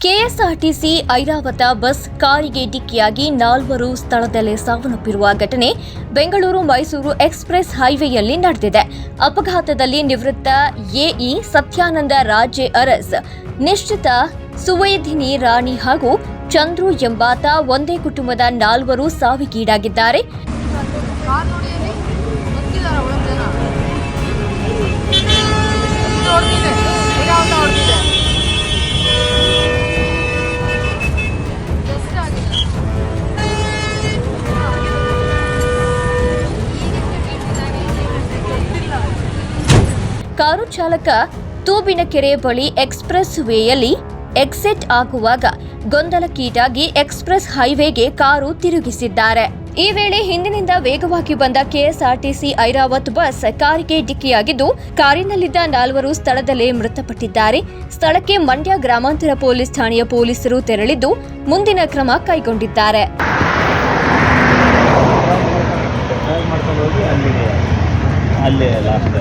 KSRTC Airavata bus ಕಾರಿಗೆ ಡಿಕ್ಕಿಯಾಗಿ 4 ಸ್ಥಳದಲ್ಲೇ ಸಾವನ್ನಪ್ಪಿರುವ ಘಟನೆ ಬೆಂಗಳೂರು ಮೈಸೂರು ಎಕ್ಸ್‌ಪ್ರೆಸ್ ಹೈವೇಯಲ್ಲಿ ನಡೆದಿದೆ. ಅಪಘಾತದಲ್ಲಿ ನಿವೃತ್ತ ಎಇ ಸತ್ಯಾನಂದ ರಾಜೆ ಅರಸ್, ನಿಶ್ಚಿತ ಸುವೇಧಿನಿ ರಾಣಿ ಹಾಗೂ ಚಂದ್ರು ಎಂಬಾತ ಒಂದೇ ಕುಟುಂಬದ 4 ಸಾವಿಗೀಡಾಗಿದ್ದಾರೆ. ಕಾರು ಚಾಲಕ ತೂಬಿನಕೆರೆ ಬಳಿ ಎಕ್ಸ್‌ಪ್ರೆಸ್ ವೇಯಲ್ಲಿ ಎಕ್ಸಿಟ್ ಆಗುವಾಗ ಗೊಂದಲಕ್ಕೀಡಾಗಿ ಎಕ್ಸ್‌ಪ್ರೆಸ್ ಹೈವೇಗೆ ಕಾರು ತಿರುಗಿಸಿದ್ದಾರೆ. ಈ ವೇಳೆ ಹಿಂದಿನಿಂದ ವೇಗವಾಗಿ ಬಂದ ಕೆಎಸ್ಆರ್ಟಿಸಿ ಐರಾವತ್ ಬಸ್ ಕಾರಿಗೆ ಡಿಕ್ಕಿಯಾಗಿದ್ದು, ಕಾರಿನಲ್ಲಿದ್ದ 4 ಸ್ಥಳದಲ್ಲೇ ಮೃತಪಟ್ಟಿದ್ದಾರೆ. ಸ್ಥಳಕ್ಕೆ ಮಂಡ್ಯ ಗ್ರಾಮಾಂತರ ಪೊಲೀಸ್ ಠಾಣೆಯ ಪೊಲೀಸರು ತೆರಳಿದ್ದು ಮುಂದಿನ ಕ್ರಮ ಕೈಗೊಂಡಿದ್ದಾರೆ. ಅಲ್ಲೇ ಲಾಸ್ಟ್